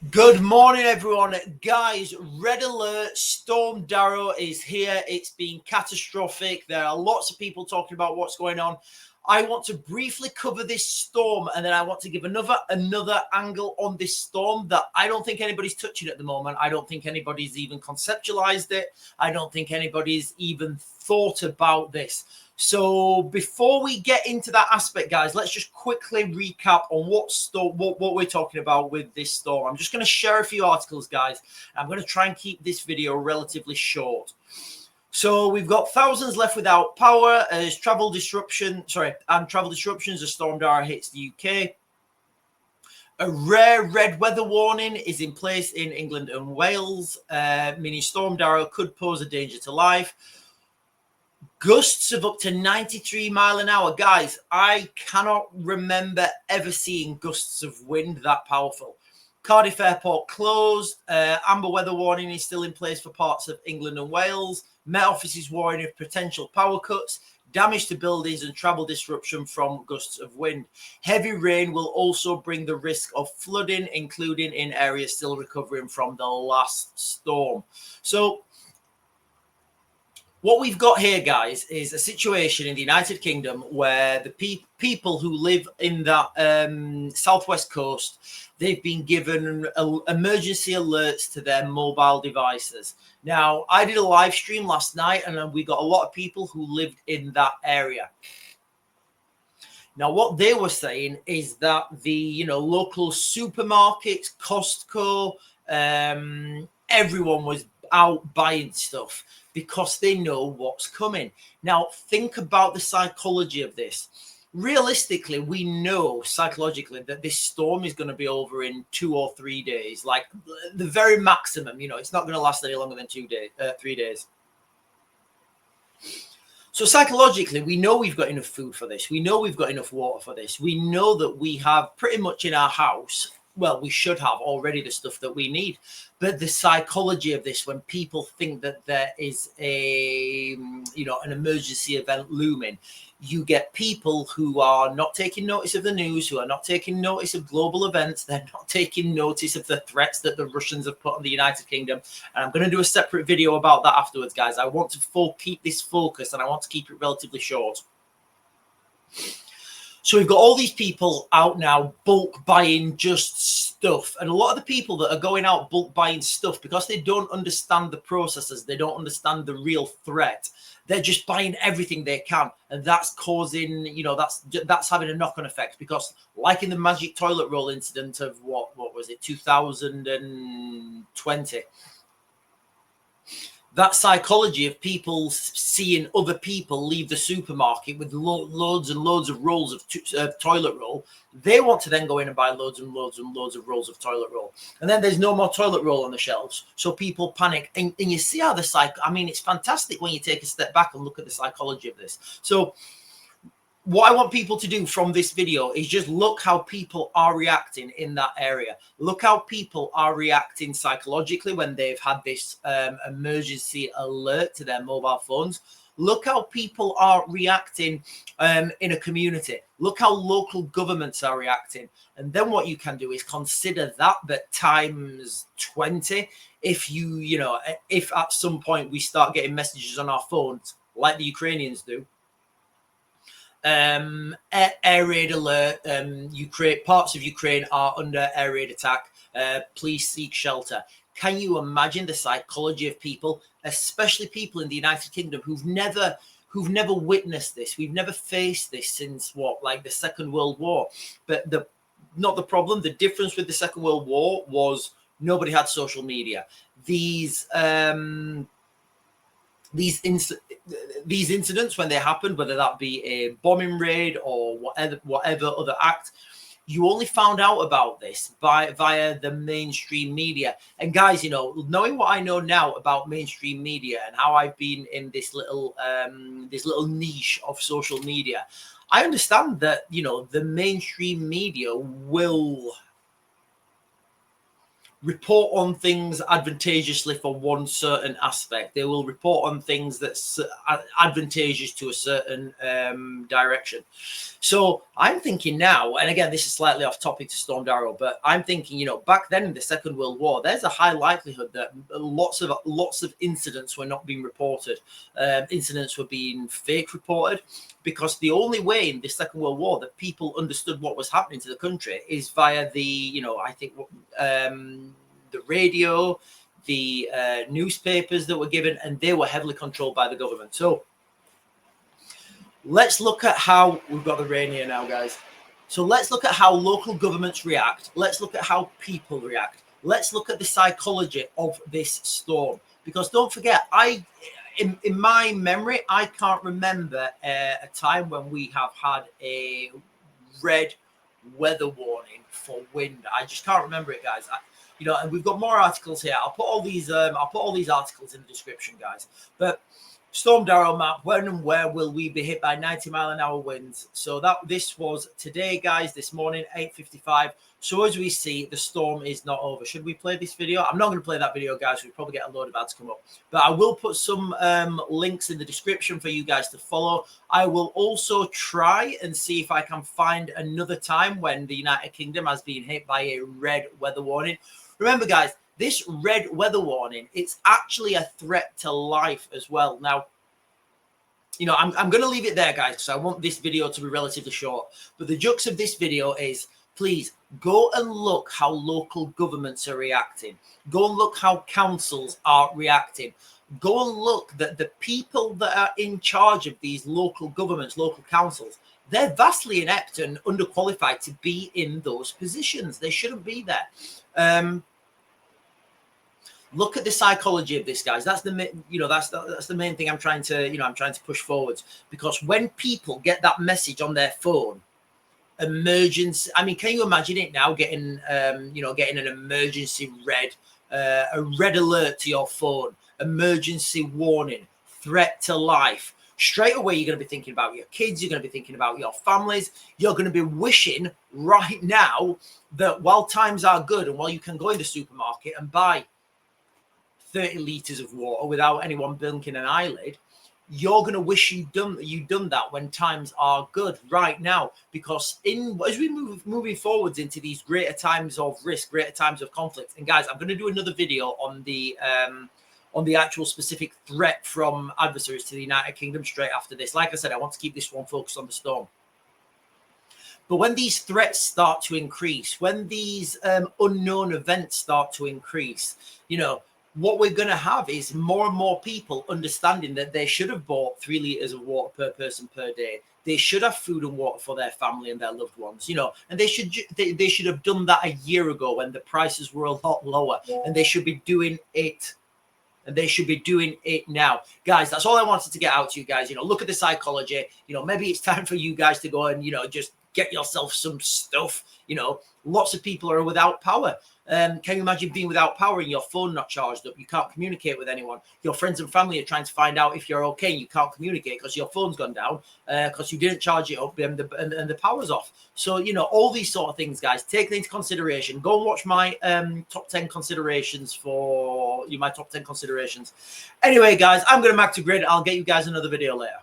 Good morning, everyone. Guys, red alert, Storm Darrow is here. It's been catastrophic. There are lots of people talking about what's going on. I want to briefly cover this storm, and then I want to give another angle on this storm that I don't think anybody's touching at the moment. I don't think anybody's even conceptualized it. I don't think anybody's even thought about this. So before we get into that aspect, guys, let's just quickly recap on what we're talking about with this storm. I'm just going to share a few articles, guys. I'm going to try and keep this video relatively short. So we've got thousands left without power as travel disruptions as Storm Darrow hits the UK. A rare red weather warning is in place in England and Wales, meaning Storm Darrow could pose a danger to life. Gusts of up to 93 miles an hour. Guys, I cannot remember ever seeing gusts of wind that powerful. Cardiff Airport closed. Amber weather warning is still in place for parts of England and Wales. Met Office is warning of potential power cuts, damage to buildings and travel disruption from gusts of wind. Heavy rain will also bring the risk of flooding, including in areas still recovering from the last storm. So what we've got here, guys, is a situation in the United Kingdom where the people who live in that southwest coast, they've been given emergency alerts to their mobile devices. Now, I did a live stream last night, and we got a lot of people who lived in that area. Now, what they were saying is that the local supermarkets, Costco, everyone was out buying stuff because they know what's coming. Now, think about the psychology of this. Realistically, we know psychologically that this storm is going to be over in 2 or 3 days, like the very maximum. It's not going to last any longer than 3 days. So psychologically, we know we've got enough food for this. We know we've got enough water for this. We know that we have pretty much in our house, well, we should have already the stuff that we need. But the psychology of this, when people think that there is an emergency event looming, you get people who are not taking notice of the news, who are not taking notice of global events. They're not taking notice of the threats that the Russians have put on the United Kingdom. And I'm going to do a separate video about that afterwards, guys. I want to keep this focused, and I want to keep it relatively short. So we've got all these people out now bulk buying just stuff. And a lot of the people that are going out bulk buying stuff, because they don't understand the processes, they don't understand the real threat, they're just buying everything they can. And that's causing, that's having a knock-on effect, because like in the magic toilet roll incident of what was it, 2020, that psychology of people seeing other people leave the supermarket with loads and loads of rolls of toilet roll, they want to then go in and buy loads and loads and loads of rolls of toilet roll. And then there's no more toilet roll on the shelves. So people panic. And you see how it's fantastic when you take a step back and look at the psychology of this. So what I want people to do from this video is just look how people are reacting in that area. Look how people are reacting psychologically when they've had this emergency alert to their mobile phones. Look how people are reacting in a community. Look how local governments are reacting. And then what you can do is consider that, but times 20. If at some point we start getting messages on our phones like the Ukrainians do, air raid alert, parts of Ukraine are under air raid attack, please seek shelter. Can you imagine the psychology of people, especially people in the United Kingdom who've never witnessed this? We've never faced this since the Second World War. But the difference with the Second World War was nobody had social media. These incidents, when they happened, whether that be a bombing raid or whatever other act, you only found out about this via the mainstream media. And guys, knowing what I know now about mainstream media and how I've been in this little niche of social media, I understand that the mainstream media will report on things advantageously for one certain aspect. They will report on things that's advantageous to a certain direction. So I'm thinking now, and again, this is slightly off topic to Storm Darrow, but I'm thinking, you know, back then in the Second World War, there's a high likelihood that lots of incidents were not being reported. Incidents were being fake reported, because the only way in the Second World War that people understood what was happening to the country is via the, you know, I think the radio, the newspapers that were given, and they were heavily controlled by the government. So let's look at how we've got the rain here now, guys. So let's look at how local governments react. Let's look at how people react. Let's look at the psychology of this storm, because don't forget, in my memory, I can't remember a time when we have had a red weather warning for wind. I just can't remember it, guys. You know, and we've got more articles here. I'll put all these articles in the description, guys. But Storm Darrow map, when and where will we be hit by 90-mile-an-hour winds? So this was today, guys, this morning, 8:55. So as we see, the storm is not over. Should we play this video? I'm not going to play that video, guys. We'll probably get a load of ads come up. But I will put some links in the description for you guys to follow. I will also try and see if I can find another time when the United Kingdom has been hit by a red weather warning. Remember, guys, this red weather warning, it's actually a threat to life as well. Now, you know, I'm going to leave it there, guys, because I want this video to be relatively short. But the jux of this video is, please go and look how local governments are reacting. Go and look how councils are reacting. Go and look that the people that are in charge of these local governments, local councils, they're vastly inept and underqualified to be in those positions. They shouldn't be there. Look at the psychology of this, guys. That's the, you know, that's the main thing I'm trying to push forwards, because when people get that message on their phone, emergency. I mean, can you imagine it now getting getting an emergency a red alert to your phone, emergency warning, threat to life. Straight away, you're going to be thinking about your kids. You're going to be thinking about your families. You're going to be wishing right now that while times are good and while you can go in the supermarket and buy 30 liters of water without anyone blinking an eyelid, you're going to wish you'd done that when times are good right now, because as we moving forwards into these greater times of risk, greater times of conflict. And guys, I'm going to do another video on the actual specific threat from adversaries to the United Kingdom straight after this. Like I said, I want to keep this one focused on the storm. But when these threats start to increase, when these unknown events start to increase, you know, what we're going to have is more and more people understanding that they should have bought 3 liters of water per person per day. They should have food and water for their family and their loved ones, you know, and they should have done that a year ago when the prices were a lot lower, and they should be doing it. And they should be doing it now. Guys, that's all I wanted to get out to you guys. You know, look at the psychology. You know, maybe it's time for you guys to go and, you know, just get yourself some stuff. You know, lots of people are without power. Can you imagine being without power and your phone not charged up? You can't communicate with anyone. Your friends and family are trying to find out if you're okay. You can't communicate because your phone's gone down, because you didn't charge it up and the power's off. So, you know, all these sort of things, guys, take into consideration. Go and watch my top 10 considerations for my top 10 considerations. Anyway, guys, I'm going to back to grid. I'll get you guys another video later.